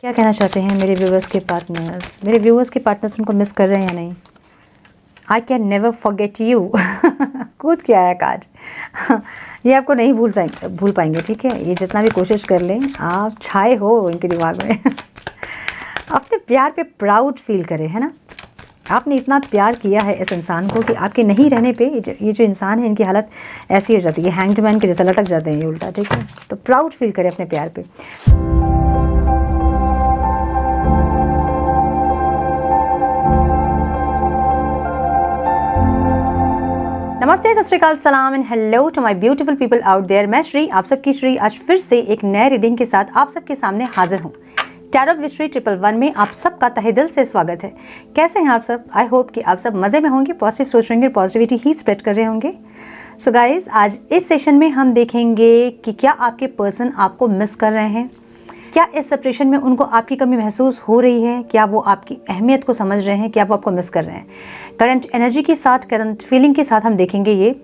क्या कहना चाहते हैं मेरे व्यूवर्स के पार्टनर्स? मेरे व्यूवर्स के पार्टनर्स उनको मिस कर रहे हैं या नहीं? I can never forget you. कूद के आया काज। ये आपको नहीं भूल पाएंगे, ठीक है? ये जितना भी कोशिश कर लें, आप छाए हो इनके दिमाग में। अपने प्यार पे प्राउड फील करें, है ना? आपने इतना प्यार किया है इस इंसान को कि आपके नहीं रहने पे ये जो इंसान है, इनकी हालत ऐसी हो जाती है, हैंग्ड मैन के जैसा लटक जाते हैं ये उल्टा, ठीक है? तो प्राउड फील करें अपने प्यार पे। नमस्ते, सत श्री अकाल, सलाम and hello to my beautiful people out there. मैं श्री, आप सबकी श्री, आज फिर से एक नए रीडिंग के साथ आप सबके सामने हाजिर हूँ। टैरो विद श्री 111 में आप सबका तहे दिल से स्वागत है। कैसे हैं आप सब? आई होप कि आप सब मज़े में होंगे, पॉजिटिव सोच रहे होंगे, पॉजिटिविटी ही स्प्रेड कर रहे होंगे। सो गाइज, आज इस सेशन में हम देखेंगे कि क्या आपके पर्सन आपको मिस कर रहे हैं, क्या इस सेपरेशन में उनको आपकी कमी महसूस हो रही है, क्या वो आपकी अहमियत को समझ रहे हैं, क्या वो आपको मिस कर रहे हैं। करंट एनर्जी के साथ, करंट फीलिंग के साथ हम देखेंगे ये।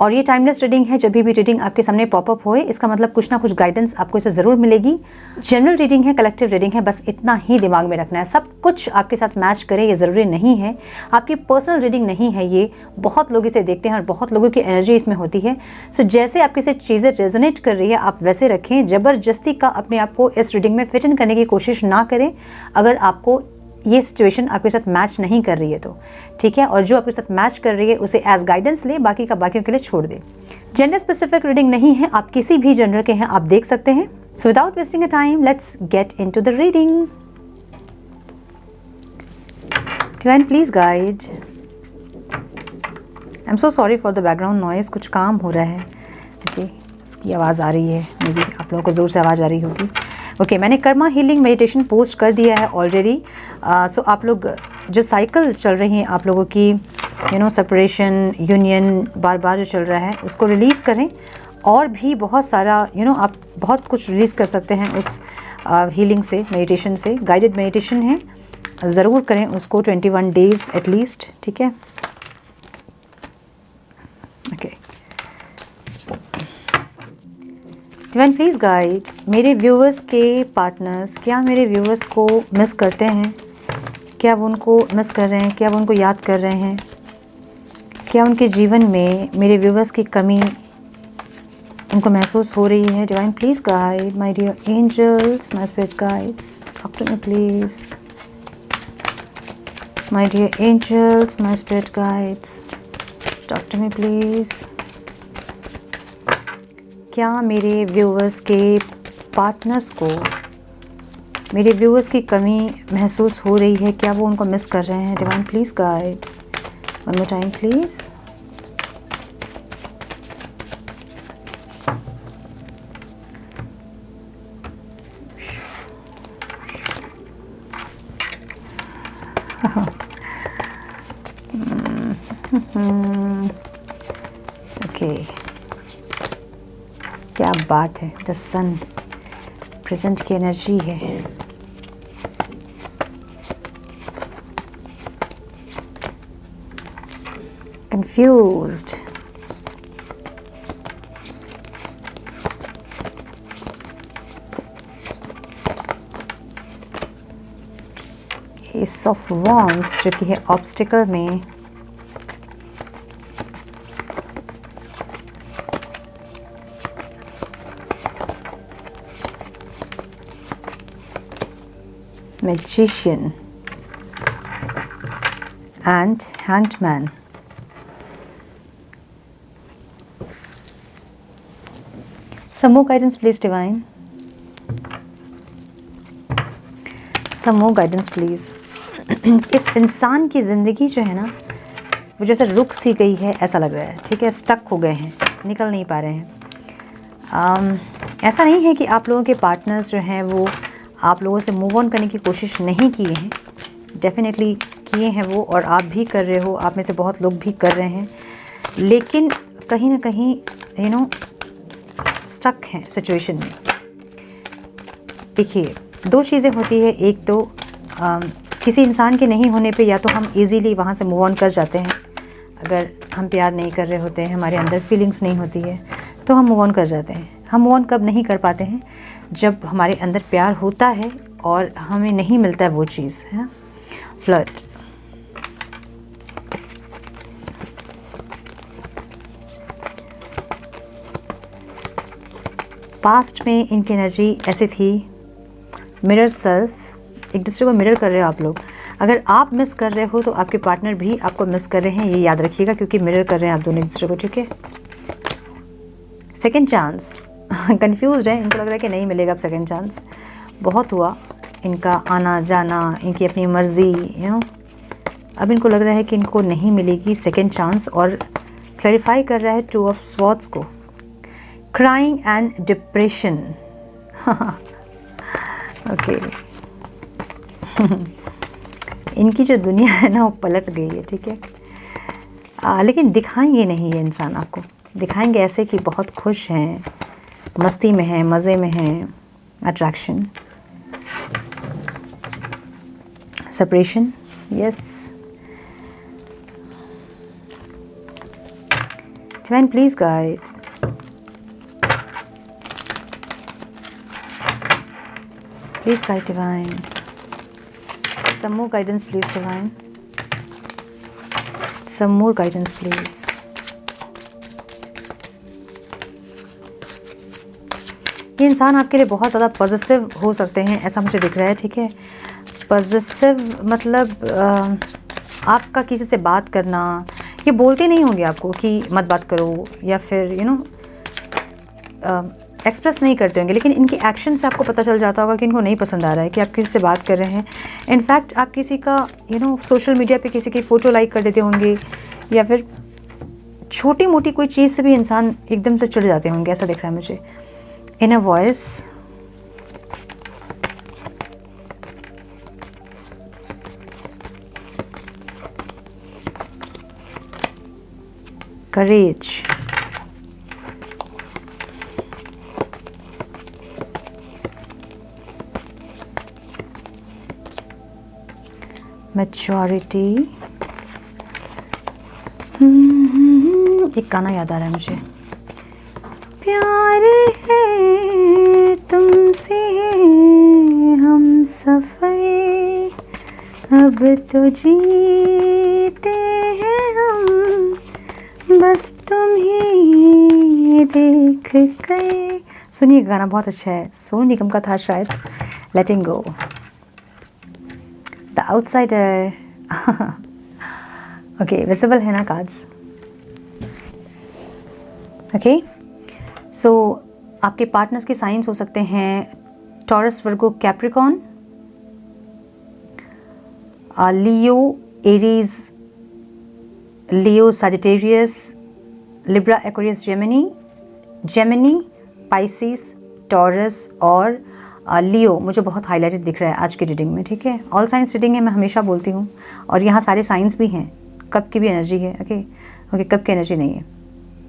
और ये टाइमलेस रीडिंग है, जब भी रीडिंग आपके सामने पॉपअप होए इसका मतलब कुछ ना कुछ गाइडेंस आपको इसे ज़रूर मिलेगी। जनरल रीडिंग है, कलेक्टिव रीडिंग है, बस इतना ही दिमाग में रखना है। सब कुछ आपके साथ मैच करे ये ज़रूरी नहीं है। आपकी पर्सनल रीडिंग नहीं है ये, बहुत लोग इसे देखते हैं और बहुत लोगों की एनर्जी इसमें होती है। सो जैसे आपके से चीज़ें रेजोनेट कर रही है आप वैसे रखें। ज़बरदस्ती का अपने आप को इस रीडिंग में फिट इन करने की कोशिश ना करें अगर आपको ये सिचुएशन आपके साथ मैच नहीं कर रही है तो, ठीक है? और जो आपके साथ मैच कर रही है उसे एज गाइडेंस ले, बाकी का बाकियों के लिए छोड़ दे। जेंडर स्पेसिफिक रीडिंग नहीं है, आप किसी भी जेंडर के हैं आप देख सकते हैं। So without wasting a time let's get into the reading. Divine please guide. I am so sorry for the background noise, कुछ काम हो रहा है। ओके, इसकी आवाज़ आ रही है, मे बी आप लोगों को ज़ोर से आवाज़ आ रही होगी। ओके, मैंने कर्मा हीलिंग मेडिटेशन पोस्ट कर दिया है ऑलरेडी। सो आप लोग जो साइकिल चल रही है आप लोगों की, सेपरेशन, यूनियन बार बार जो चल रहा है उसको रिलीज़ करें। और भी बहुत सारा आप बहुत कुछ रिलीज़ कर सकते हैं उस हीलिंग से, मेडिटेशन से। गाइडेड मेडिटेशन है, ज़रूर करें उसको 21 डेज़ एटलीस्ट, ठीक है? ओके, डिवाइन प्लीज़ गाइड मेरे व्यूवर्स के पार्टनर्स, क्या मेरे व्यूवर्स को मिस करते हैं? क्या वो उनको मिस कर रहे हैं? क्या वो उनको याद कर रहे हैं? क्या उनके जीवन में मेरे व्यूवर्स की कमी उनको महसूस हो रही है? Divine please guide my dear angels, my spirit guides, talk to me please. My dear angels, my spirit guides, talk to me please. क्या मेरे व्यूवर्स के पार्टनर्स को मेरे व्यूवर्स की कमी महसूस हो रही है? क्या वो उनको मिस कर रहे हैं? Divine please guide, one more time please. Okay, क्या बात है। द सन प्रेजेंट की एनर्जी है। कंफ्यूज्ड, एस ऑफ वॉन्ड्स जो कि है ऑब्स्टिकल में। Magician and Hanged Man. Some more guidance please divine. Some more guidance please. इस इंसान की ज़िंदगी जो है ना वो जैसे रुक सी गई है ऐसा लग रहा है, ठीक है? स्टक हो गए हैं, निकल नहीं पा रहे हैं। ऐसा नहीं है कि आप लोगों के पार्टनर्स जो हैं वो आप लोगों से मूव ऑन करने की कोशिश नहीं किए हैं, डेफिनेटली किए हैं वो, और आप भी कर रहे हो, आप में से बहुत लोग भी कर रहे हैं, लेकिन कहीं ना कहीं स्टक हैं सिचुएशन में। देखिए, दो चीज़ें होती है। एक तो किसी इंसान के नहीं होने पे या तो हम इजीली वहाँ से मूव ऑन कर जाते हैं, अगर हम प्यार नहीं कर रहे होते हैं, हमारे अंदर फीलिंग्स नहीं होती है तो हम मूव ऑन कर जाते हैं। हम मूव ऑन कब नहीं कर पाते हैं? जब हमारे अंदर प्यार होता है और हमें नहीं मिलता है वो चीज़ है। फ्लर्ट, पास्ट में इनकी एनर्जी ऐसी थी, मिरर सेल्फ, एक दूसरे को मिरर कर रहे हो आप लोग। अगर आप मिस कर रहे हो तो आपके पार्टनर भी आपको मिस कर रहे हैं, ये याद रखिएगा, क्योंकि मिरर कर रहे हैं आप दोनों एक दूसरे को, ठीक है। सेकंड चांस, कंफ्यूज्ड है, इनको लग रहा है कि नहीं मिलेगा अब सेकंड चांस, बहुत हुआ इनका आना जाना, इनकी अपनी मर्जी, अब इनको लग रहा है कि इनको नहीं मिलेगी सेकंड चांस, और क्लैरिफाई कर रहा है टू ऑफ स्वॉर्ड्स को, क्राइंग एंड डिप्रेशन। ओके इनकी जो दुनिया है ना वो पलट गई है, ठीक है। लेकिन दिखाएंगे नहीं ये इंसान, आपको दिखाएंगे ऐसे कि बहुत खुश हैं, मस्ती में हैं, मज़े में हैं, attraction, separation, yes. Divine please guide, please guide divine, some more guidance please divine, some more guidance please। ये इंसान आपके लिए बहुत ज़्यादा पॉजिटिव हो सकते हैं, ऐसा मुझे दिख रहा है, ठीक है। पॉजिटिव मतलब आपका किसी से बात करना, ये बोलते नहीं होंगे आपको कि मत बात करो, या फिर एक्सप्रेस नहीं करते होंगे, लेकिन इनके एक्शन से आपको पता चल जाता होगा कि इनको नहीं पसंद आ रहा है कि आप किसी से बात कर रहे हैं। इनफैक्ट आप किसी का सोशल मीडिया पे किसी की फ़ोटो लाइक कर देते होंगे, या फिर छोटी मोटी कोई चीज़ से भी इंसान एकदम से चिढ़ जाते होंगे, ऐसा दिख रहा है मुझे। इनर वॉइस, करेज, मैच्योरिटी, एक गाना याद आ रहा है मुझे, प्यार है तुमसे हम सफर, अब तो जीते हैं हम, बस तुम ही देख कर। सुनिए गाना बहुत अच्छा है, सोनू निगम का था शायद, लेटिंग गो, द आउटसाइडर। ओके विजिबल है ना कार्ड्स, ओके। सो आपके पार्टनर्स के साइंस हो सकते हैं Taurus, Virgo, Capricorn, Leo, Aries, Leo, Sagittarius, Libra, Aquarius, Gemini, Pisces, Taurus और लियो मुझे बहुत हाईलाइटेड दिख रहा है आज की रीडिंग में, ठीक है। ऑल साइंस रीडिंग है, मैं हमेशा बोलती हूँ, और यहाँ सारे साइंस भी हैं, कब की भी एनर्जी है, ओके कब की एनर्जी नहीं है,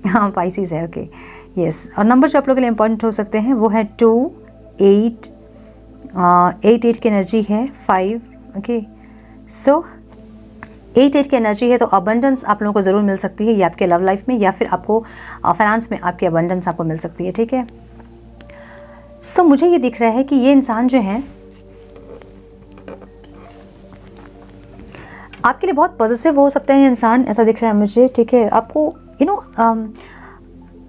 हाँ पाइसिस है, ओके यस। और नंबर जो आप लोगों के लिए इंपॉर्टेंट हो सकते हैं वो है 2, 8, 8 की एनर्जी है, 5, ओके। सो 8 की एनर्जी है, तो अबंडेंस आप लोगों को ज़रूर मिल सकती है, ये आपके लव लाइफ में, या फिर आपको फाइनेंस में आपकी अबंडेंस आपको मिल सकती है, ठीक है। सो मुझे ये दिख रहा है कि ये इंसान जो है आपके लिए बहुत पॉजिटिव हो सकता है इंसान, ऐसा दिख रहा है मुझे, ठीक है। आपको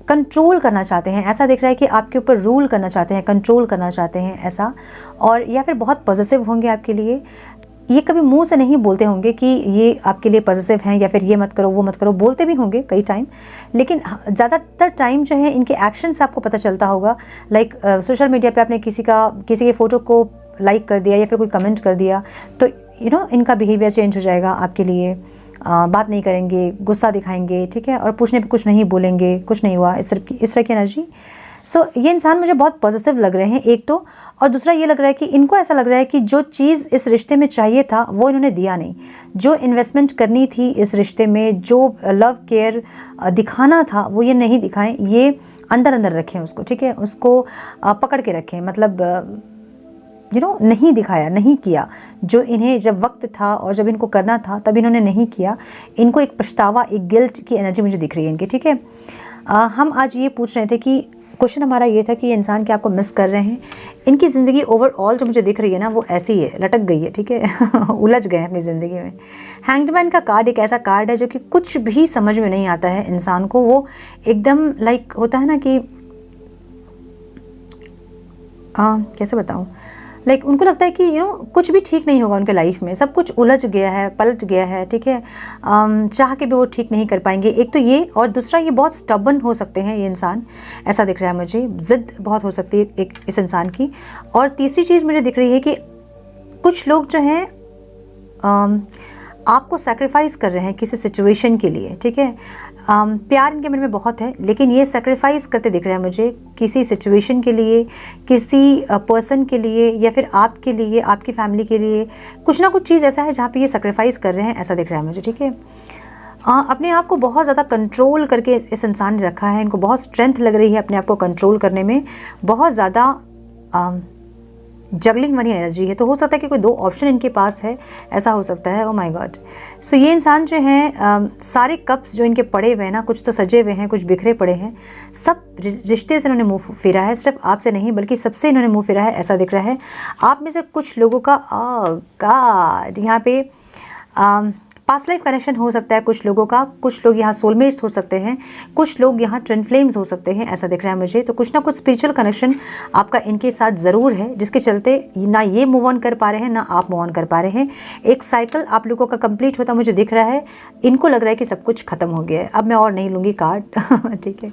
कंट्रोल करना चाहते हैं, ऐसा दिख रहा है कि आपके ऊपर रूल करना चाहते हैं, कंट्रोल करना चाहते हैं ऐसा, और या फिर बहुत पॉजिटिव होंगे आपके लिए। ये कभी मुंह से नहीं बोलते होंगे कि ये आपके लिए पॉजिटिव हैं, या फिर ये मत करो वो मत करो, बोलते भी होंगे कई टाइम, लेकिन ज़्यादातर टाइम जो है इनके एक्शन से आपको पता चलता होगा। लाइक सोशल मीडिया पे आपने किसी के फ़ोटो को लाइक कर दिया, या फिर कोई कमेंट कर दिया, तो इनका बिहेवियर चेंज हो जाएगा आपके लिए, बात नहीं करेंगे, गुस्सा दिखाएंगे, ठीक है, और पूछने पे कुछ नहीं बोलेंगे, कुछ नहीं हुआ, इस तरह की एनर्जी। सो ये इंसान मुझे बहुत पॉजिटिव लग रहे हैं, एक तो, और दूसरा ये लग रहा है कि इनको ऐसा लग रहा है कि जो चीज़ इस रिश्ते में चाहिए था वो इन्होंने दिया नहीं, जो इन्वेस्टमेंट करनी थी इस रिश्ते में, जो लव केयर दिखाना था वो ये नहीं दिखाएं, ये अंदर अंदर रखें उसको, ठीक है, उसको पकड़ के रखें, मतलब नहीं दिखाया, नहीं किया, जो इन्हें जब वक्त था और जब इनको करना था तब इन्होंने नहीं किया। इनको एक पछतावा, एक गिल्ट की एनर्जी मुझे दिख रही है इनकी, ठीक है। हम आज ये पूछ रहे थे कि क्वेश्चन हमारा ये था कि ये इंसान क्या आपको मिस कर रहे हैं। इनकी ज़िंदगी ओवरऑल जो मुझे दिख रही है ना, वो ऐसी है, लटक गई है, ठीक है उलझ गए हैं अपनी ज़िंदगी में। हैंग्ड मैन का कार्ड एक ऐसा कार्ड है जो कि कुछ भी समझ में नहीं आता है इंसान को। वो एकदम लाइक होता है ना कि कैसे बताऊँ, लाइक उनको लगता है कि कुछ भी ठीक नहीं होगा उनके लाइफ में, सब कुछ उलझ गया है, पलट गया है, ठीक है। चाह के भी वो ठीक नहीं कर पाएंगे। एक तो ये, और दूसरा ये बहुत स्टबर्न हो सकते हैं ये इंसान, ऐसा दिख रहा है मुझे। ज़िद बहुत हो सकती है एक इस इंसान की। और तीसरी चीज़ मुझे दिख रही है कि कुछ लोग जो हैं आपको सैक्रिफाइस कर रहे हैं किसी सिचुएशन के लिए, ठीक है। प्यार इनके मन में बहुत है, लेकिन ये सैक्रिफाइस करते दिख रहा है मुझे किसी सिचुएशन के लिए, किसी पर्सन के लिए, या फिर आपके लिए, आपकी फैमिली के लिए। कुछ ना कुछ चीज़ ऐसा है जहाँ पे ये सैक्रिफाइस कर रहे हैं, ऐसा दिख रहा है मुझे, ठीक है। अपने आप को बहुत ज़्यादा कंट्रोल करके इस इंसान ने रखा है। इनको बहुत स्ट्रेंथ लग रही है अपने आप को कंट्रोल करने में, बहुत ज़्यादा जगलिंग वाली एनर्जी है। तो हो सकता है कि कोई 2 ऑप्शन इनके पास है, ऐसा हो सकता है। Oh my God. सो ये इंसान जो है सारे कप्स जो इनके पड़े हुए हैं ना, कुछ तो सजे हुए हैं, कुछ बिखरे पड़े हैं। सब रिश्ते से इन्होंने मुंह फेरा है, सिर्फ आपसे नहीं बल्कि सबसे इन्होंने मुंह फेरा है, ऐसा दिख रहा है। आप में से कुछ लोगों का गॉड यहाँ पे पास्ट लाइफ कनेक्शन हो सकता है कुछ लोगों का। कुछ लोग यहाँ सोलमेट्स हो सकते हैं, कुछ लोग यहाँ ट्विन फ्लेम्स हो सकते हैं, ऐसा दिख रहा है मुझे। तो कुछ ना कुछ स्पिरिचुअल कनेक्शन आपका इनके साथ ज़रूर है, जिसके चलते ना ये मूव ऑन कर पा रहे हैं, ना आप मूव ऑन कर पा रहे हैं। एक साइकिल आप लोगों का कंप्लीट होता मुझे दिख रहा है। इनको लग रहा है कि सब कुछ ख़त्म हो गया है, अब मैं और नहीं लूँगी कार्ड ठीक है।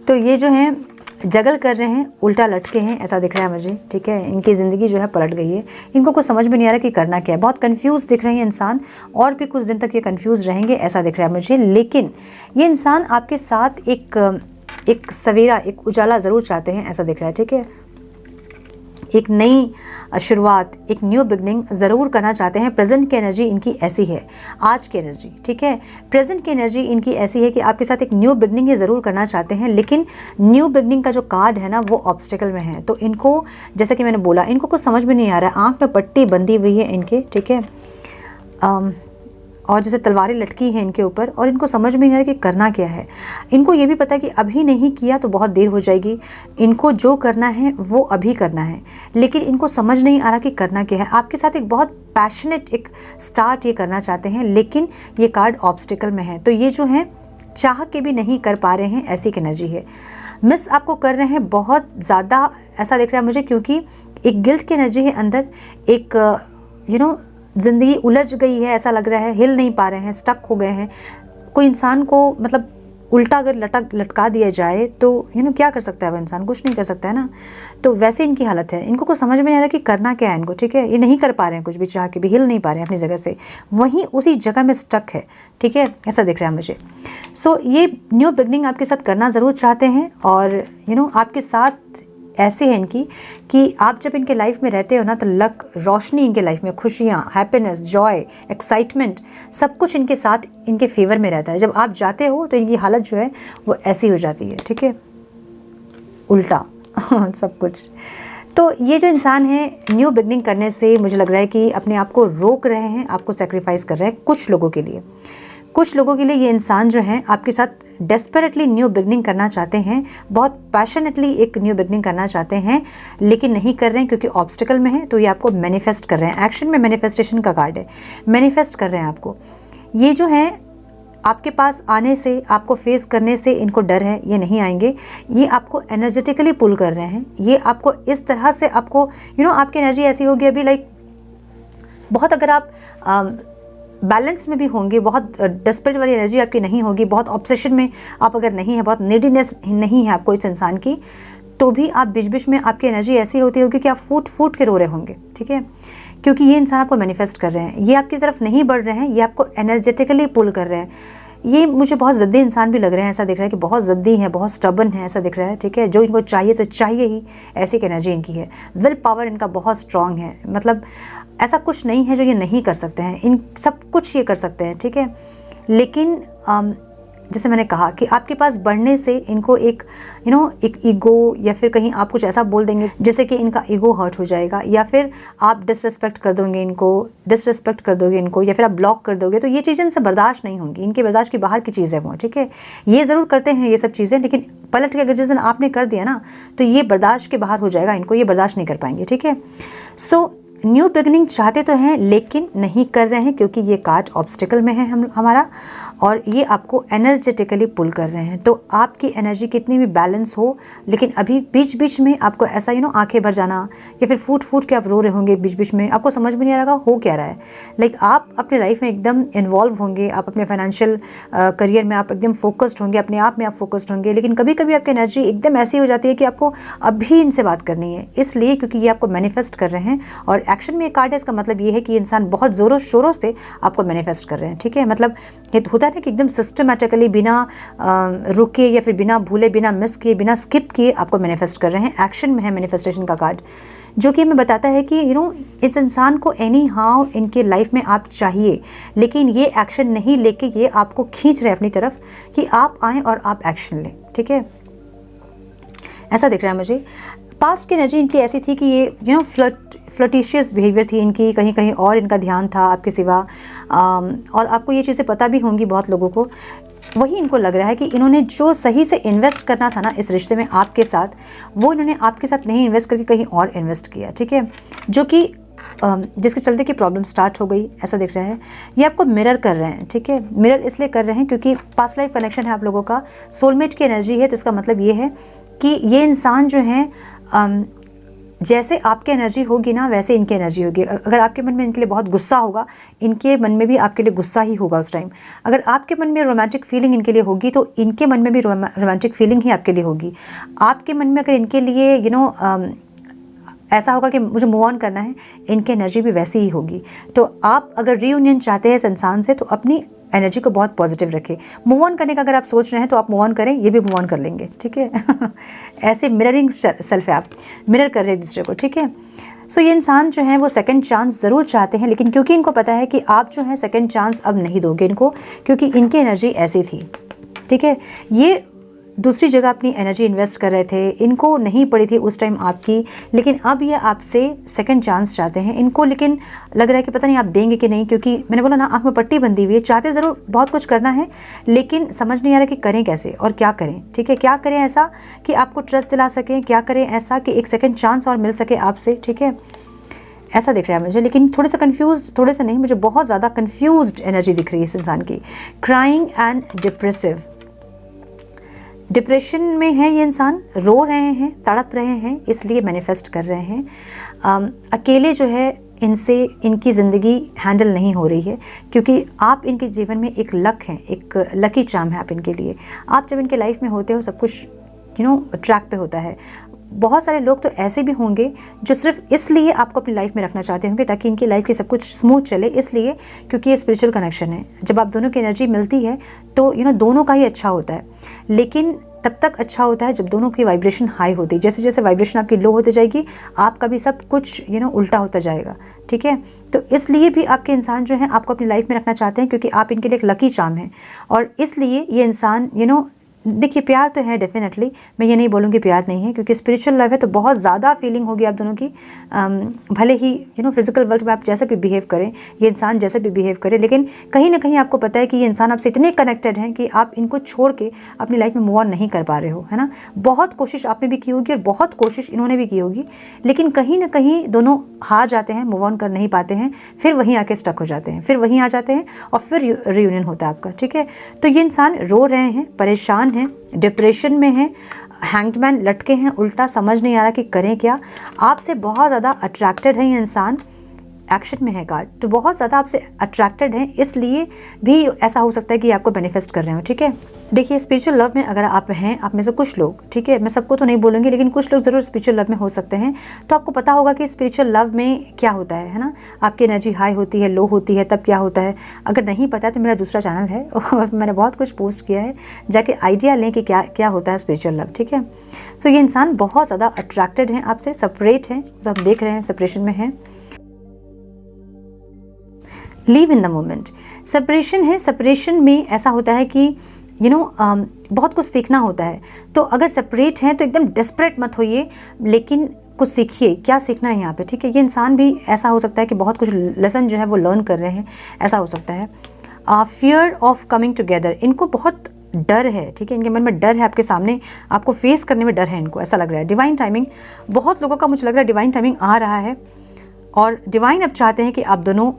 तो ये जो है जगल कर रहे हैं, उल्टा लटके हैं, ऐसा दिख रहा है मुझे, ठीक है। इनकी ज़िंदगी जो है पलट गई है। इनको कुछ समझ में नहीं आ रहा कि करना क्या है। बहुत कंफ्यूज दिख रहे हैं इंसान, और भी कुछ दिन तक ये कंफ्यूज रहेंगे, ऐसा दिख रहा है मुझे। लेकिन ये इंसान आपके साथ एक सवेरा, एक उजाला ज़रूर चाहते हैं, ऐसा दिख रहा है, ठीक है। एक नई शुरुआत, एक न्यू बिगनिंग ज़रूर करना चाहते हैं। प्रेजेंट की एनर्जी इनकी ऐसी है, आज की एनर्जी, ठीक है। प्रेजेंट की एनर्जी इनकी ऐसी है कि आपके साथ एक न्यू बिगनिंग ये ज़रूर करना चाहते हैं, लेकिन न्यू बिगनिंग का जो कार्ड है ना, वो ऑब्स्टिकल में है। तो इनको, जैसा कि मैंने बोला, इनको कुछ समझ में नहीं आ रहा है। आँख में पट्टी बंधी हुई है इनके, ठीक है, और जैसे तलवारें लटकी हैं इनके ऊपर, और इनको समझ में नहीं आ रहा कि करना क्या है। इनको ये भी पता है कि अभी नहीं किया तो बहुत देर हो जाएगी। इनको जो करना है वो अभी करना है, लेकिन इनको समझ नहीं आ रहा कि करना क्या है। आपके साथ एक बहुत पैशनेट एक स्टार्ट ये करना चाहते हैं, लेकिन ये कार्ड ऑब्स्टिकल में है। तो ये जो है चाह के भी नहीं कर पा रहे हैं, ऐसी एक एनर्जी है। मिस आपको कर रहे हैं बहुत ज़्यादा, ऐसा दिख रहा है मुझे, क्योंकि एक गिल्ट की एनर्जी है अंदर। एक ज़िंदगी उलझ गई है, ऐसा लग रहा है, हिल नहीं पा रहे हैं, स्टक हो गए हैं। कोई इंसान को मतलब उल्टा अगर लटका दिया जाए तो क्या कर सकता है वो इंसान, कुछ नहीं कर सकता है ना। तो वैसे इनकी हालत है। इनको कुछ समझ में नहीं आ रहा कि करना क्या है इनको, ठीक है। ये नहीं कर पा रहे हैं कुछ भी, चाह के भी हिल नहीं पा रहे हैं अपनी जगह से, वहीं उसी जगह में स्टक है, ठीक है, ऐसा दिख रहा है मुझे। सो ये न्यू बिगनिंग आपके साथ करना ज़रूर चाहते हैं, और आपके साथ ऐसे है इनकी कि आप जब इनके लाइफ में रहते हो ना, तो लक, रोशनी इनके लाइफ में, खुशियाँ, हैप्पीनेस, जॉय, एक्साइटमेंट, सब कुछ इनके साथ, इनके फेवर में रहता है। जब आप जाते हो तो इनकी हालत जो है वो ऐसी हो जाती है, ठीक है, उल्टा सब कुछ। तो ये जो इंसान है न्यू बिगनिंग करने से मुझे लग रहा है कि अपने आप को रोक रहे हैं, आपको सेक्रीफाइस कर रहे हैं। कुछ लोगों के लिए ये इंसान जो है आपके साथ डेस्परेटली न्यू बिगनिंग करना चाहते हैं, बहुत पैशनेटली एक न्यू बिगनिंग करना चाहते हैं, लेकिन नहीं कर रहे हैं क्योंकि ऑब्स्टिकल में है। तो ये आपको मैनिफेस्ट कर रहे हैं, एक्शन में मैनिफेस्टेशन का कार्ड है, मैनिफेस्ट कर रहे हैं आपको। ये जो है आपके पास आने से, आपको फेस करने से इनको डर है, ये नहीं आएंगे। ये आपको एनर्जेटिकली पुल कर रहे हैं, ये आपको इस तरह से, आपको आपकी एनर्जी ऐसी होगी अभी, लाइक बहुत, अगर आप बैलेंस में भी होंगे, बहुत डेस्परेट वाली एनर्जी आपकी नहीं होगी, बहुत ऑब्सेशन में आप अगर नहीं है, बहुत नीडीनेस नहीं है आपको इस इंसान की, तो भी आप बीच बीच में आपकी एनर्जी ऐसी होती होगी कि आप फूट फूट के रो रहे होंगे, ठीक है, क्योंकि ये इंसान आपको मैनिफेस्ट कर रहे हैं। ये आपकी तरफ नहीं बढ़ रहे हैं, ये आपको एनर्जेटिकली पुल कर रहे हैं। ये मुझे बहुत ज़िद्दी इंसान भी लग रहे हैं, ऐसा दिख रहा है कि बहुत ज़िद्दी है, बहुत स्टबन है, ऐसा दिख रहा है, ठीक है। जो इनको चाहिए तो चाहिए ही, ऐसी एक एनर्जी इनकी है। विल पावर इनका बहुत स्ट्रांग है, मतलब ऐसा कुछ नहीं है जो ये नहीं कर सकते हैं, इन सब कुछ ये कर सकते हैं, ठीक है। लेकिन जैसे मैंने कहा कि आपके पास बढ़ने से इनको एक एक ईगो, या फिर कहीं आप कुछ ऐसा बोल देंगे जैसे कि इनका ईगो हर्ट हो जाएगा, या फिर आप डिसरिस्पेक्ट कर दोगे इनको, या फिर आप ब्लॉक कर दोगे, तो ये चीज़ें इनसे बर्दाश्त नहीं होंगी, इनके बर्दाश्त की बाहर की चीज़ है वो, ठीक है। ये ज़रूर करते हैं ये सब चीज़ें, लेकिन पलट के अगर जिस दिन आपने कर दिया ना, तो ये बर्दाश्त के बाहर हो जाएगा, इनको ये बर्दाश्त नहीं कर पाएंगे, ठीक है। सो न्यू बिगनिंग चाहते तो हैं लेकिन नहीं कर रहे हैं, क्योंकि ये कार्ड ऑब्स्टिकल में है हमारा, और ये आपको एनर्जेटिकली पुल कर रहे हैं। तो आपकी एनर्जी कितनी भी बैलेंस हो, लेकिन अभी बीच बीच में आपको ऐसा आंखें भर जाना, या फिर फूट फूट के आप रो रहे होंगे बीच बीच में, आपको समझ में नहीं आ रहा हो क्या रहा है। लाइक आप अपने लाइफ में एकदम इन्वॉल्व होंगे, आप अपने फाइनेंशियल करियर में आप एकदम फोकस्ड होंगे, अपने आप में आप फोकस्ड होंगे, लेकिन कभी कभी आपकी एनर्जी एकदम ऐसी हो जाती है कि आपको अभी इनसे बात करनी है, इसलिए क्योंकि ये आपको मैनिफेस्ट कर रहे हैं। और एक्शन में कार्ड है, इसका मतलब ये है कि इंसान बहुत ज़ोरों शोरों से आपको मैनिफेस्ट कर रहे हैं, ठीक है। मतलब ये होता है ना कि एकदम सिस्टमेटिकली, बिना रुके या फिर बिना भूले, बिना मिस किए, बिना स्किप किए आपको मैनिफेस्ट कर रहे हैं। एक्शन में है मैनिफेस्टेशन का कार्ड, जो कि हमें बताता है कि इस इंसान को एनी हाउ इनके लाइफ में आप चाहिए, लेकिन ये एक्शन नहीं लेके ये आपको खींच रहे हैं अपनी तरफ कि आप आएँ और आप एक्शन लें, ठीक है। ऐसा दिख रहा है मुझे। पास्ट की एनर्जी इनकी ऐसी थी कि ये फ्लर्टिशियस बिहेवियर थी इनकी, कहीं कहीं और इनका ध्यान था आपके सिवा, और आपको ये चीज़ें पता भी होंगी बहुत लोगों को। वही इनको लग रहा है कि इन्होंने जो सही से इन्वेस्ट करना था ना इस रिश्ते में आपके साथ, वो इन्होंने आपके साथ नहीं इन्वेस्ट करके कहीं और इन्वेस्ट किया, ठीक है, जो कि जिसके चलते कि प्रॉब्लम स्टार्ट हो गई, ऐसा दिख रहा है। ये आपको मिरर कर रहे हैं, ठीक है। मिरर इसलिए कर रहे हैं क्योंकि पास्ट लाइफ कनेक्शन है आप लोगों का, सोलमेट की एनर्जी है, तो इसका मतलब ये है कि ये इंसान जो है जैसे आपकी एनर्जी होगी ना, वैसे इनकी एनर्जी होगी। अगर आपके मन में इनके लिए बहुत गुस्सा होगा, इनके मन में भी आपके लिए गुस्सा ही होगा उस टाइम। अगर आपके मन में रोमांटिक फीलिंग इनके लिए होगी, तो इनके मन में भी रोमांटिक फीलिंग ही आपके लिए होगी। आपके मन में अगर इनके लिए ऐसा होगा कि मुझे मूव ऑन करना है, इनकी एनर्जी भी वैसी ही होगी। तो आप अगर रीयूनियन चाहते हैं इस इंसान से, तो अपनी एनर्जी को बहुत पॉजिटिव रखें। मूव ऑन करने का अगर आप सोच रहे हैं तो आप मूव ऑन करें, ये भी मूव ऑन कर लेंगे, ठीक है। ऐसे मिररिंग सेल्फ है, आप मिरर कर रहे हैं दूसरे को, ठीक है। सो ये इंसान जो है वो सेकंड चांस ज़रूर चाहते हैं, लेकिन क्योंकि इनको पता है कि आप जो है सेकंड चांस अब नहीं दोगे इनको, क्योंकि इनकी एनर्जी ऐसी थी, ठीक है। ये दूसरी जगह अपनी एनर्जी इन्वेस्ट कर रहे थे, इनको नहीं पड़ी थी उस टाइम आपकी, लेकिन अब ये आपसे सेकंड चांस चाहते हैं इनको। लेकिन लग रहा है कि पता नहीं आप देंगे कि नहीं, क्योंकि मैंने बोला ना आँख में पट्टी बंधी हुई है। चाहते ज़रूर बहुत कुछ करना है, लेकिन समझ नहीं आ रहा कि करें कैसे और क्या करें, ठीक है। क्या करें ऐसा कि आपको ट्रस्ट दिला सकें, क्या करें ऐसा कि एक सेकेंड चांस और मिल सके आपसे, ठीक है। ऐसा दिख रहा है मुझे, लेकिन थोड़े से कन्फ्यूज़, थोड़े से नहीं, मुझे बहुत ज़्यादा कन्फ्यूज्ड एनर्जी दिख रही है इस इंसान की। क्राइंग एंड डिप्रेसिव, डिप्रेशन में है ये इंसान, रो रहे हैं, तड़प रहे हैं, इसलिए मैनिफेस्ट कर रहे हैं। अकेले जो है इनसे इनकी ज़िंदगी हैंडल नहीं हो रही है, क्योंकि आप इनके जीवन में एक लक हैं, एक लकी चार्म है आप इनके लिए। आप जब इनके लाइफ में होते हो सब कुछ ट्रैक पे होता है। बहुत सारे लोग तो ऐसे भी होंगे जो सिर्फ इसलिए आपको अपनी लाइफ में रखना चाहते होंगे ताकि इनकी लाइफ की सब कुछ स्मूथ चले, इसलिए क्योंकि ये स्पिरिचुअल कनेक्शन है। जब आप दोनों की एनर्जी मिलती है तो दोनों का ही अच्छा होता है, लेकिन तब तक अच्छा होता है जब दोनों की वाइब्रेशन हाई होती है। जैसे जैसे वाइब्रेशन आपकी लो होती जाएगी, आपका भी सब कुछ उल्टा होता जाएगा, ठीक है। तो इसलिए भी आपके इंसान जो है आपको अपनी लाइफ में रखना चाहते हैं, क्योंकि आप इनके लिए एक लकी चार्म है। और इसलिए ये इंसान देखिए, प्यार तो है डेफिनेटली, मैं ये नहीं बोलूँगी प्यार नहीं है, क्योंकि स्पिरिचुअल लव है तो बहुत ज़्यादा फीलिंग होगी आप दोनों की। भले ही फिजिकल वर्ल्ड में आप जैसे भी बिहेव करें, ये इंसान जैसे भी बिहेव करे, लेकिन कहीं ना कहीं आपको पता है कि ये इंसान आपसे इतने कनेक्टेड हैं कि आप इनको छोड़ के अपनी लाइफ में मूव ऑन नहीं कर पा रहे हो, है ना। बहुत कोशिश आपने भी की होगी और बहुत कोशिश इन्होंने भी की होगी, लेकिन कहीं ना कहीं दोनों हार जाते हैं, मूव ऑन कर नहीं पाते हैं, फिर वहीं आके स्टक हो जाते हैं, फिर वहीं आ जाते हैं और फिर रियूनियन होता है आपका, ठीक है। तो ये इंसान रो रहे हैं, परेशान हैं, डिप्रेशन में हैं, हैंग्डमैन लटके हैं उल्टा, समझ नहीं आ रहा कि करें क्या। आपसे बहुत ज़्यादा अट्रैक्टेड है ये इंसान, एक्शन में है कार्ड, तो बहुत ज़्यादा आपसे अट्रैक्टेड हैं, इसलिए भी ऐसा हो सकता है कि आपको मैनिफेस्ट कर रहे हो, ठीक है। देखिए, स्पिरिचुअल लव में अगर आप हैं, आप में से कुछ लोग, ठीक है, मैं सबको तो नहीं बोलूँगी, लेकिन कुछ लोग ज़रूर स्पिरिचुअल लव में हो सकते हैं, तो आपको पता होगा कि स्पिरिचुअल लव में क्या होता है ना। आपकी एनर्जी हाई होती है, लो होती है, तब क्या होता है। अगर नहीं पता है तो मेरा दूसरा चैनल है और मैंने बहुत कुछ पोस्ट किया है, जाके आइडिया लें कि क्या क्या होता है स्पिरिचुअल लव, ठीक है। सो ये इंसान बहुत ज़्यादा अट्रैक्टेड हैं आपसे, सेपरेट हैं, तो आप देख रहे हैं सेपरेशन में हैं। Leave in the moment, separation है। सेपरेशन में ऐसा होता है कि बहुत कुछ सीखना होता है। तो अगर सेपरेट हैं तो एकदम डेस्परेट मत होइए, लेकिन कुछ सीखिए, क्या सीखना है यहाँ पे, ठीक है। ये इंसान भी ऐसा हो सकता है कि बहुत कुछ लेसन जो है वो लर्न कर रहे हैं, ऐसा हो सकता है। फियर ऑफ कमिंग टुगेदर, इनको बहुत डर है, ठीक है, इनके मन में डर है, आपके सामने आपको फेस करने में डर है इनको, ऐसा लग रहा है। डिवाइन टाइमिंग, बहुत लोगों का मुझे लग रहा है डिवाइन टाइमिंग आ रहा है और डिवाइन अब चाहते हैं कि आप दोनों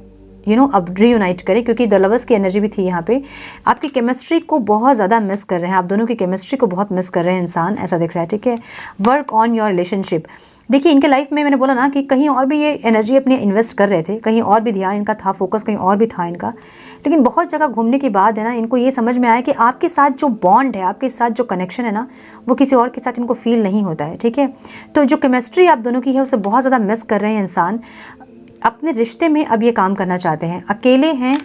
अब रीयूनाइट करें, क्योंकि द लवर्स की एनर्जी भी थी यहाँ पे। आपकी केमिस्ट्री को बहुत ज़्यादा मिस कर रहे हैं, आप दोनों की केमिस्ट्री को बहुत मिस कर रहे हैं इंसान, ऐसा दिख रहा है, ठीक है। वर्क ऑन योर रिलेशनशिप, देखिए इनके लाइफ में मैंने बोला ना कि कहीं और भी ये एनर्जी अपनी इन्वेस्ट कर रहे थे, कहीं और भी ध्यान इनका था, फोकस कहीं और भी था इनका, लेकिन बहुत जगह घूमने के बाद है ना, इनको ये समझ में आया कि आपके साथ जो बॉन्ड है, आपके साथ जो कनेक्शन है ना, वो किसी और के साथ इनको फील नहीं होता है, ठीक है। तो जो केमिस्ट्री आप दोनों की है उसे बहुत ज़्यादा मिस कर रहे हैं इंसान। अपने रिश्ते में अब ये काम करना चाहते हैं, अकेले हैं।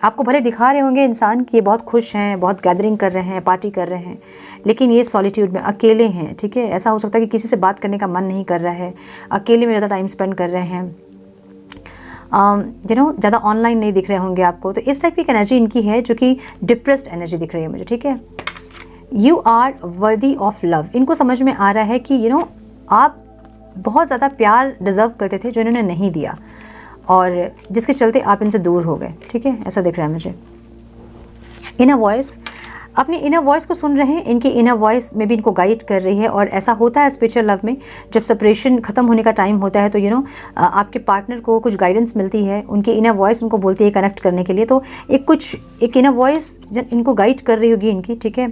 आपको भले दिखा रहे होंगे इंसान कि ये बहुत खुश हैं, बहुत गैदरिंग कर रहे हैं, पार्टी कर रहे हैं, लेकिन ये सॉलिट्यूड में अकेले हैं, ठीक है। ऐसा हो सकता है कि किसी से बात करने का मन नहीं कर रहा है, अकेले में ज़्यादा टाइम स्पेंड कर रहे हैं, ज़्यादा ऑनलाइन नहीं दिख रहे होंगे आपको। तो इस टाइप की एनर्जी इनकी है जो कि डिप्रेस्ड एनर्जी दिख रही है मुझे, ठीक है। You are worthy of love, इनको समझ में आ रहा है कि आप बहुत ज़्यादा प्यार डिज़र्व करते थे जो इन्होंने नहीं दिया, और जिसके चलते आप इनसे दूर हो गए, ठीक है, ऐसा दिख रहा है मुझे। इनर वॉइस, अपनी इनर वॉइस को सुन रहे हैं, इनकी इनर वॉइस में भी इनको गाइड कर रही है। और ऐसा होता है स्पिरिचुअल लव में, जब सेपरेशन ख़त्म होने का टाइम होता है तो आपके पार्टनर को कुछ गाइडेंस मिलती है, उनकी इनर वॉइस उनको बोलती है कनेक्ट करने के लिए, तो एक इनर वॉइस इनको गाइड कर रही होगी इनकी, ठीक है।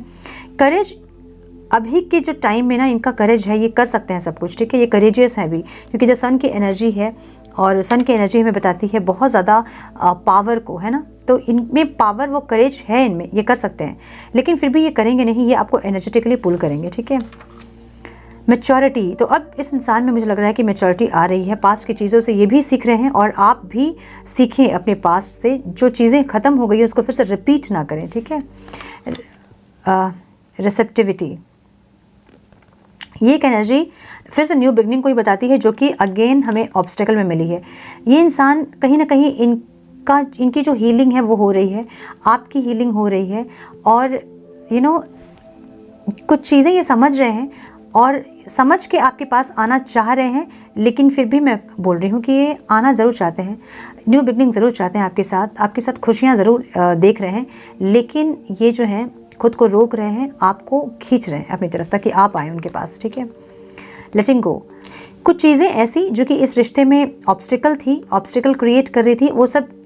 करेज, अभी के जो टाइम में ना इनका करेज है, ये कर सकते हैं सब कुछ, ठीक है, ये करेजियस है अभी, क्योंकि जो सन की एनर्जी है, और सन की एनर्जी हमें बताती है बहुत ज़्यादा पावर को, है ना, तो इनमें पावर, वो करेज है इनमें, ये कर सकते हैं, लेकिन फिर भी ये करेंगे नहीं, ये आपको एनर्जेटिकली पुल करेंगे, ठीक है। मैच्योरिटी, तो अब इस इंसान में मुझे लग रहा है कि मैच्योरिटी आ रही है, पास्ट की चीज़ों से ये भी सीख रहे हैं, और आप भी सीखें अपने पास्ट से, जो चीज़ें ख़त्म हो गई है उसको फिर से रिपीट ना करें, ठीक है। रिसेप्टिविटी, ये एक एनर्जी फिर से न्यू बिगनिंग को ही बताती है, जो कि अगेन हमें ऑब्स्टेकल में मिली है। ये इंसान कहीं ना कहीं इनकी जो हीलिंग है वो हो रही है, आपकी हीलिंग हो रही है, और कुछ चीज़ें ये समझ रहे हैं और समझ के आपके पास आना चाह रहे हैं, लेकिन फिर भी मैं बोल रही हूँ कि ये आना ज़रूर चाहते हैं, न्यू बिगनिंग ज़रूर चाहते हैं आपके साथ खुशियाँ ज़रूर देख रहे हैं, लेकिन ये जो है खुद को रोक रहे हैं, आपको खींच रहे हैं अपनी तरफ ताकि आप आए उनके पास, ठीक है। लेटिंग गो, कुछ चीज़ें ऐसी जो कि इस रिश्ते में ऑब्स्टिकल क्रिएट कर रही थी,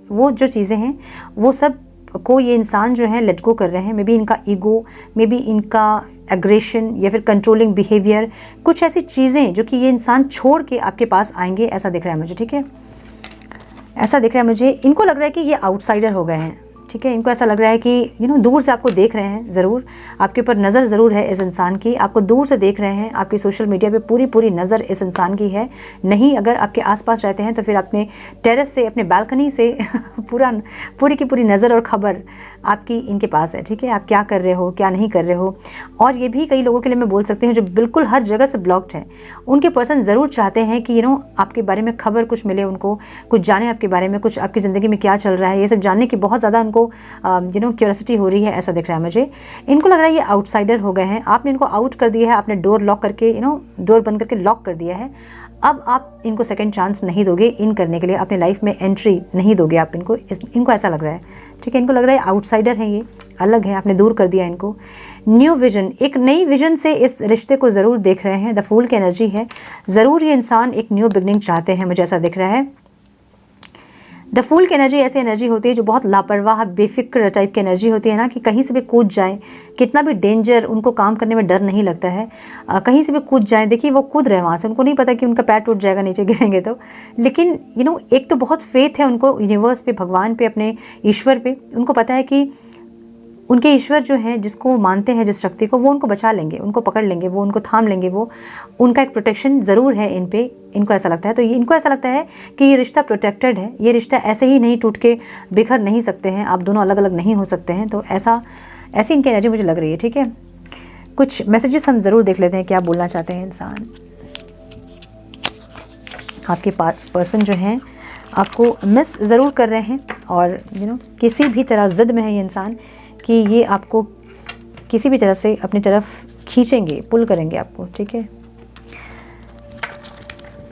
वो जो चीज़ें हैं वो सब को ये इंसान जो है लेट गो कर रहे हैं। मे बी इनका ईगो, मे बी इनका एग्रेशन, या फिर कंट्रोलिंग बिहेवियर, कुछ ऐसी चीज़ें जो कि ये इंसान छोड़ के आपके पास आएंगे, ऐसा दिख रहा है मुझे, ठीक है। ऐसा दिख रहा है मुझे, इनको लग रहा है कि ये आउटसाइडर हो गए हैं, ठीक है। इनको ऐसा लग रहा है कि दूर से आपको देख रहे हैं, ज़रूर आपके ऊपर नज़र ज़रूर है इस इंसान की, आपको दूर से देख रहे हैं, आपकी सोशल मीडिया पे पूरी नज़र इस इंसान की है। नहीं, अगर आपके आसपास रहते हैं तो फिर अपने टेरेस से, अपने बालकनी से पूरी की पूरी नज़र और ख़बर आपकी इनके पास है, ठीक है। आप क्या कर रहे हो, क्या नहीं कर रहे हो। और ये भी कई लोगों के लिए मैं बोल सकती हूँ जो बिल्कुल हर जगह से ब्लॉक्ड है, उनके पर्सन ज़रूर चाहते हैं कि आपके बारे में खबर कुछ मिले, उनको कुछ जाने आपके बारे में, कुछ आपकी ज़िंदगी में क्या चल रहा है, ये सब जानने की बहुत ज़्यादा उनको क्यूरियोसिटी हो रही है, ऐसा दिख रहा है मुझे। इनको लग रहा है ये आउटसाइडर हो गए हैं, आपने इनको आउट कर दिया है, आपने डोर लॉक करके डोर बंद करके लॉक कर दिया है। अब आप इनको सेकंड चांस नहीं दोगे इन करने के लिए, अपने लाइफ में एंट्री नहीं दोगे आप इनको ऐसा लग रहा है, ठीक है। इनको लग रहा है आउटसाइडर हैं, ये अलग है, आपने दूर कर दिया इनको। न्यू विजन, एक नई विजन से इस रिश्ते को ज़रूर देख रहे हैं, द फूल की एनर्जी है, ज़रूर ये इंसान एक न्यू बिगनिंग चाहते हैं, मुझे ऐसा दिख रहा है। द फूल की एनर्जी ऐसी एनर्जी होती है जो बहुत लापरवाह, बेफिक्र टाइप की एनर्जी होती है ना, कि कहीं से भी कूद जाए, कितना भी डेंजर, उनको काम करने में डर नहीं लगता है, कहीं से भी कूद जाए। देखिए वो कूद रहे हैं वहाँ से, उनको नहीं पता कि उनका पैर टूट जाएगा नीचे गिरेंगे तो, लेकिन एक तो बहुत फेथ है उनको यूनिवर्स पे, भगवान पे, अपने ईश्वर पे। उनको पता है कि उनके ईश्वर जो हैं, जिसको वो मानते हैं, जिस शक्ति को, वो उनको बचा लेंगे, उनको पकड़ लेंगे, वो उनको थाम लेंगे, वो उनका एक प्रोटेक्शन ज़रूर है इन पे, इनको ऐसा लगता है। तो इनको ऐसा लगता है कि ये रिश्ता प्रोटेक्टेड है, ये रिश्ता ऐसे ही नहीं टूट के बिखर नहीं सकते हैं, आप दोनों अलग अलग नहीं हो सकते हैं। तो ऐसी इनकी एनर्जी मुझे लग रही है, ठीक है। कुछ मैसेजेस हम ज़रूर देख लेते हैं, क्या बोलना चाहते हैं इंसान। आपके पर्सन जो हैं आपको मिस ज़रूर कर रहे हैं, और किसी भी तरह ज़िद में है ये इंसान कि ये आपको किसी भी तरह से अपनी तरफ खींचेंगे, पुल करेंगे आपको, ठीक है।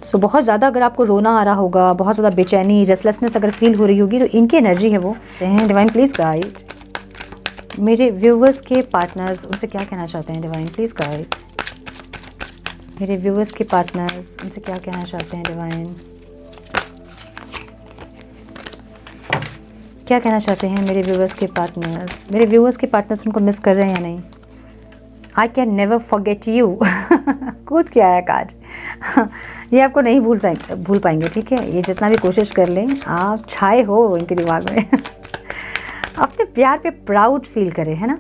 सो बहुत ज़्यादा अगर आपको रोना आ रहा होगा, बहुत ज़्यादा बेचैनी, रेस्टलेसनेस अगर फील हो रही होगी, तो इनकी एनर्जी है वो। डिवाइन प्लीज़ गाइड मेरे व्यूवर्स के पार्टनर्स, उनसे क्या कहना चाहते हैं डिवाइन प्लीज़ गाइड। मेरे व्यूवर्स के पार्टनर्स उनसे क्या कहना चाहते हैं डिवाइन, क्या कहना चाहते हैं मेरे व्यूवर्स के पार्टनर्स। मेरे व्यूवर्स के पार्टनर्स उनको मिस कर रहे हैं या नहीं। I can never forget you कूद के आया कार्ड ये आपको नहीं भूल पाएंगे, ठीक है। ये जितना भी कोशिश कर लें, आप छाए हो इनके दिमाग में अपने प्यार पे प्राउड फील करें, है ना।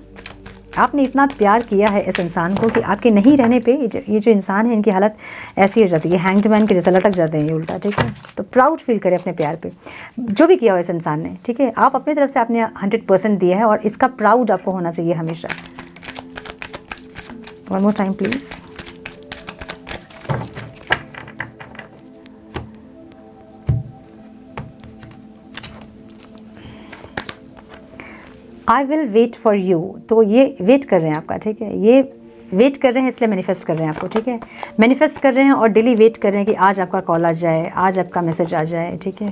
आपने इतना प्यार किया है इस इंसान को कि आपके नहीं रहने पे ये जो इंसान है, इनकी हालत ऐसी हो जाती है, हैंग्ड मैन के जैसा लटक जाते हैं ये उल्टा, ठीक है। तो प्राउड फील करें अपने प्यार पे, जो भी किया हो इस इंसान ने, ठीक है। आप अपनी तरफ से आपने 100% दिया है और इसका प्राउड आपको होना चाहिए हमेशा। One more time please. I will wait for you, तो ये वेट कर रहे हैं आपका, ठीक है। ये वेट कर रहे हैं इसलिए मैनिफेस्ट कर रहे हैं आपको, ठीक है। मैनिफेस्ट कर रहे हैं और डेली वेट कर रहे हैं कि आज आपका कॉल आ जाए, आज आपका मैसेज आ जाए, ठीक है।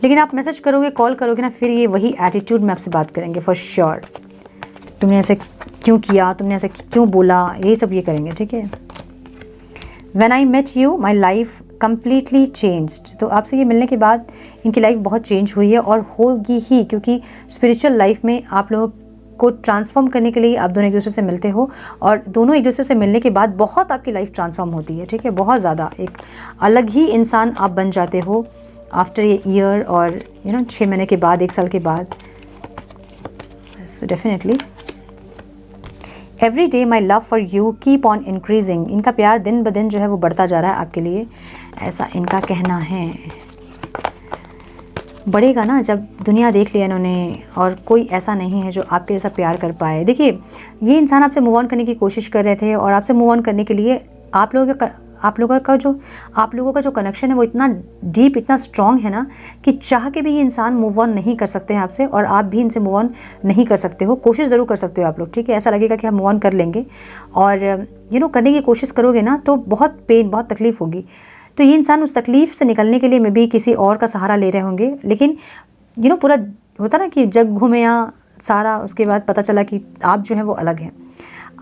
लेकिन आप मैसेज करोगे, कॉल करोगे ना, फिर ये वही एटीट्यूड में आपसे बात करेंगे फॉर श्योर। तुमने ऐसे क्यों किया, तुमने ऐसे क्यों बोला, यही सब ये करेंगे, ठीक है। When I met you my life completely changed, तो आपसे ये मिलने के बाद इनकी लाइफ बहुत चेंज हुई है और होगी ही, क्योंकि स्पिरिचुअल लाइफ में आप लोगों को ट्रांसफॉर्म करने के लिए आप दोनों एक दूसरे से मिलते हो और दोनों एक दूसरे से मिलने के बाद बहुत आपकी लाइफ ट्रांसफॉर्म होती है, ठीक है। बहुत ज़्यादा एक अलग ही इंसान आप बन जाते हो आफ्टर ये ईयर और 6 महीने के बाद, 1 साल के बाद। So definitely every day my love for you keep on increasing, इनका प्यार दिन ब दिन जो है वो बढ़ता जा रहा है आपके लिए, ऐसा इनका कहना है। बढ़ेगा ना जब दुनिया देख लिया इन्होंने और कोई ऐसा नहीं है जो आपके जैसा प्यार कर पाए। देखिए, ये इंसान आपसे मूव ऑन करने की कोशिश कर रहे थे और आपसे मूव ऑन करने के लिए आप लोगों का जो कनेक्शन है वो इतना डीप, इतना स्ट्रॉन्ग है ना कि चाह के भी ये इंसान मूव ऑन नहीं कर सकते हैं आपसे और आप भी इनसे मूव ऑन नहीं कर सकते हो। कोशिश ज़रूर कर सकते हो आप लोग, ठीक है। ऐसा लगेगा कि हम मूव ऑन कर लेंगे और करने की कोशिश करोगे ना तो बहुत पेन, बहुत तकलीफ़ होगी। तो ये इंसान उस तकलीफ़ से निकलने के लिए मे भी किसी और का सहारा ले रहे होंगे, लेकिन पूरा होता ना कि जग घूमे सारा, उसके बाद पता चला कि आप जो है वो अलग हैं।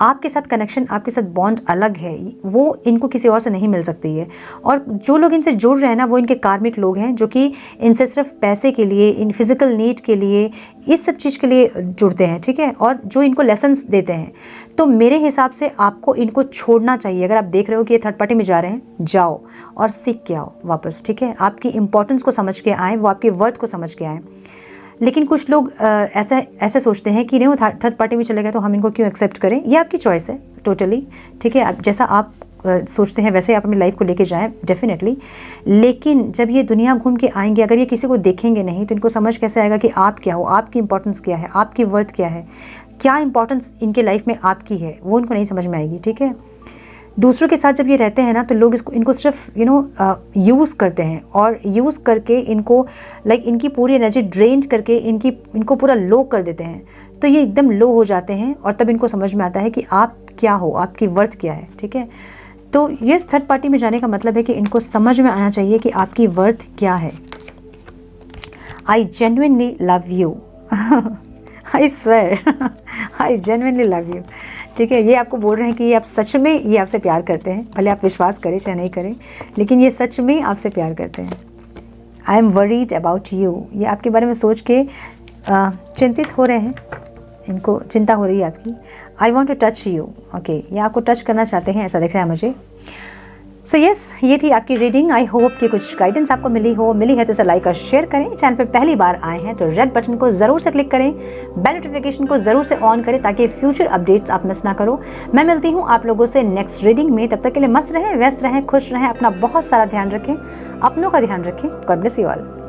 आपके साथ कनेक्शन, आपके साथ बॉन्ड अलग है, वो इनको किसी और से नहीं मिल सकती है। और जो लोग इनसे जुड़ रहे हैं ना, वो इनके कार्मिक लोग हैं जो कि इनसे सिर्फ पैसे के लिए, इन फिज़िकल नीड के लिए, इस सब चीज़ के लिए जुड़ते हैं, ठीक है। और जो इनको लेसन्स देते हैं। तो मेरे हिसाब से आपको इनको छोड़ना चाहिए। अगर आप देख रहे हो कि ये थर्ड पार्टी में जा रहे हैं, जाओ और सीख के आओ वापस, ठीक है। आपकी इंपॉर्टेंस को समझ के आएँ, वो आपके वर्थ को समझ के आएँ। लेकिन कुछ लोग ऐसे सोचते हैं कि नहीं, वो थर्ड पार्टी में चले गए तो हम इनको क्यों एक्सेप्ट करें। ये आपकी चॉइस है टोटली, ठीक है। अब जैसा आप सोचते हैं वैसे आप अपनी लाइफ को लेके जाएं डेफिनेटली। लेकिन जब ये दुनिया घूम के आएंगे, अगर ये किसी को देखेंगे नहीं तो इनको समझ कैसे आएगा कि आप क्या हो, आपकी इंपॉर्टेंस क्या है, आपकी वर्थ क्या है, क्या इंपॉर्टेंस इनके लाइफ में आपकी है, वो इनको नहीं समझ में आएगी, ठीक है। दूसरों के साथ जब ये रहते हैं ना तो लोग इनको सिर्फ यूज़ करते हैं और यूज़ करके इनको इनकी पूरी एनर्जी ड्रेन करके इनको पूरा लो कर देते हैं। तो ये एकदम लो हो जाते हैं और तब इनको समझ में आता है कि आप क्या हो, आपकी वर्थ क्या है, ठीक है। तो ये थर्ड पार्टी में जाने का मतलब है कि इनको समझ में आना चाहिए कि आपकी वर्थ क्या है। I genuinely love you I swear I genuinely love you, ठीक है। ये आपको बोल रहे हैं कि ये आप सच में ये आपसे प्यार करते हैं, भले आप विश्वास करें चाहे नहीं करें, लेकिन ये सच में आपसे प्यार करते हैं। I am worried about you, ये आपके बारे में सोच के चिंतित हो रहे हैं, इनको चिंता हो रही है आपकी। I want to touch you, okay, ये आपको टच करना चाहते हैं, ऐसा दिख रहा है मुझे। सो यस, ये थी आपकी रीडिंग। आई होप कि कुछ गाइडेंस आपको मिली है तो इसे लाइक और शेयर करें। चैनल पर पहली बार आए हैं तो रेड बटन को ज़रूर से क्लिक करें, बेल नोटिफिकेशन को ज़रूर से ऑन करें ताकि फ्यूचर अपडेट्स आप मिस ना करो। मैं मिलती हूँ आप लोगों से नेक्स्ट रीडिंग में, तब तक के लिए मस्त रहें, व्यस्त रहें, खुश रहें, अपना बहुत सारा ध्यान रखें, अपनों का ध्यान रखें। God bless you all.